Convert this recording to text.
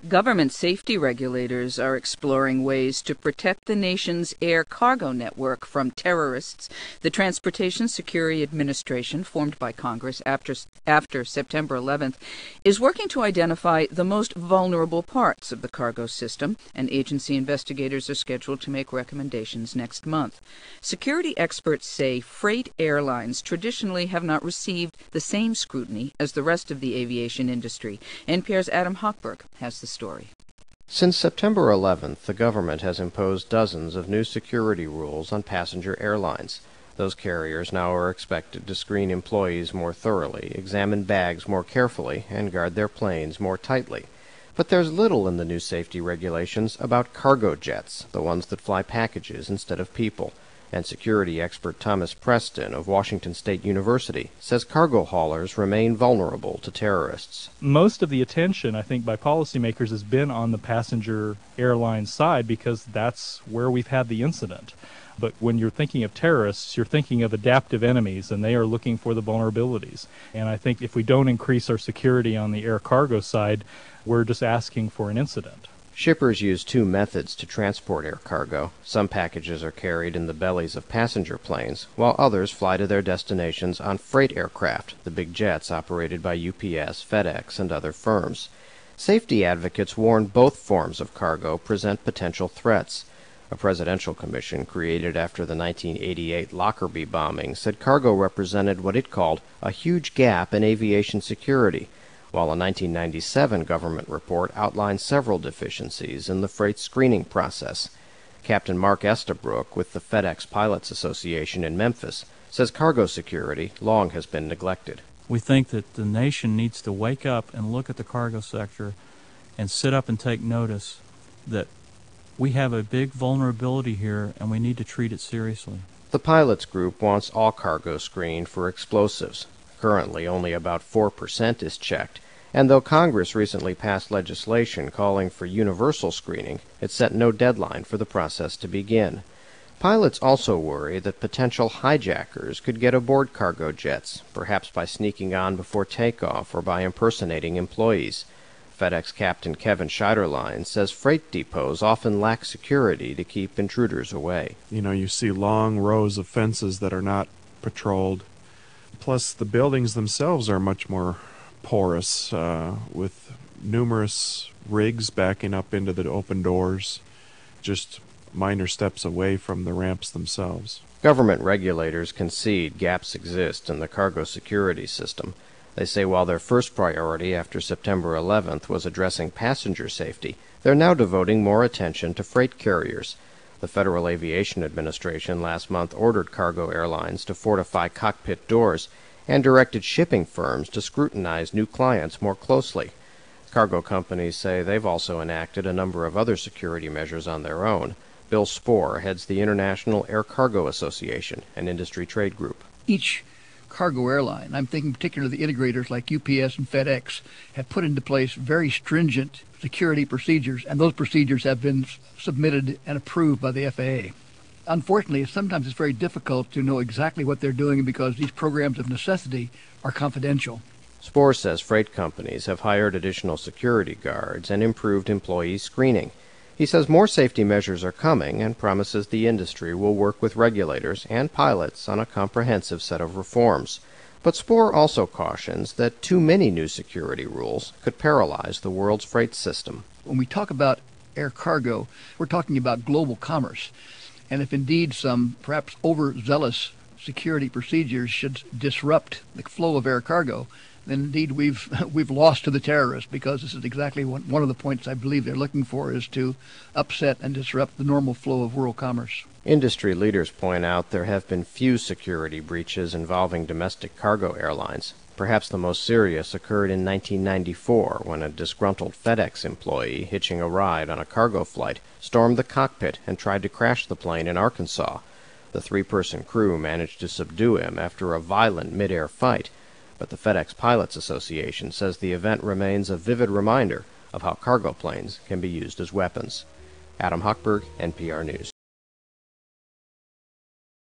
Government safety regulators are exploring ways to protect the nation's air cargo network from terrorists. The Transportation Security Administration, formed by Congress after September 11th, is working to identify the most vulnerable parts of the cargo system, and agency investigators are scheduled to make recommendations next month. Security experts say freight airlines traditionally have not received the same scrutiny as the rest of the aviation industry. NPR's Adam Hochberg has the story. Since September 11th, the government has imposed dozens of new security rules on passenger airlines. Those carriers now are expected to screen employees more thoroughly, examine bags more carefully, and guard their planes more tightly. But there's little in the new safety regulations about cargo jets, the ones that fly packages instead of people. And security expert Thomas Preston of Washington State University says cargo haulers remain vulnerable to terrorists. Most of the attention, I think, by policymakers has been on the passenger airline side because that's where we've had the incident. But when you're thinking of terrorists, you're thinking of adaptive enemies, and they are looking for the vulnerabilities. And I think if we don't increase our security on the air cargo side, we're just asking for an incident. Shippers use two methods to transport air cargo. Some packages are carried in the bellies of passenger planes, while others fly to their destinations on freight aircraft, the big jets operated by UPS, FedEx, and other firms. Safety advocates warn both forms of cargo present potential threats. A presidential commission created after the 1988 Lockerbie bombing said cargo represented what it called a huge gap in aviation security, while a 1997 government report outlined several deficiencies in the freight screening process. Captain Mark Estabrook with the FedEx Pilots Association in Memphis says cargo security long has been neglected. We think that the nation needs to wake up and look at the cargo sector and sit up and take notice that we have a big vulnerability here and we need to treat it seriously. The pilots group wants all cargo screened for explosives. Currently, only about 4% is checked, and though Congress recently passed legislation calling for universal screening, it set no deadline for the process to begin. Pilots also worry that potential hijackers could get aboard cargo jets, perhaps by sneaking on before takeoff or by impersonating employees. FedEx Captain Kevin Scheiterlein says freight depots often lack security to keep intruders away. You see long rows of fences that are not patrolled. Plus, the buildings themselves are much more porous, with numerous rigs backing up into the open doors, just minor steps away from the ramps themselves. Government regulators concede gaps exist in the cargo security system. They say while their first priority after September 11th was addressing passenger safety, they're now devoting more attention to freight carriers. The Federal Aviation Administration last month ordered cargo airlines to fortify cockpit doors and directed shipping firms to scrutinize new clients more closely. Cargo companies say they've also enacted a number of other security measures on their own. Bill Spohr heads the International Air Cargo Association, an industry trade group. Each cargo airline, I'm thinking particularly the integrators like UPS and FedEx, have put into place very stringent security procedures, and those procedures have been submitted and approved by the FAA. Unfortunately, sometimes it's very difficult to know exactly what they're doing because these programs of necessity are confidential. Spohr says freight companies have hired additional security guards and improved employee screening. He says more safety measures are coming and promises the industry will work with regulators and pilots on a comprehensive set of reforms. But Spohr also cautions that too many new security rules could paralyze the world's freight system. When we talk about air cargo, we're talking about global commerce. And if indeed some perhaps overzealous security procedures should disrupt the flow of air cargo, then indeed we've lost to the terrorists, because this is exactly one of the points I believe they're looking for, is to upset and disrupt the normal flow of world commerce. Industry leaders point out there have been few security breaches involving domestic cargo airlines. Perhaps the most serious occurred in 1994 when a disgruntled FedEx employee hitching a ride on a cargo flight stormed the cockpit and tried to crash the plane in Arkansas. The three-person crew managed to subdue him after a violent mid-air fight, but the FedEx Pilots Association says the event remains a vivid reminder of how cargo planes can be used as weapons. Adam Hochberg, NPR News.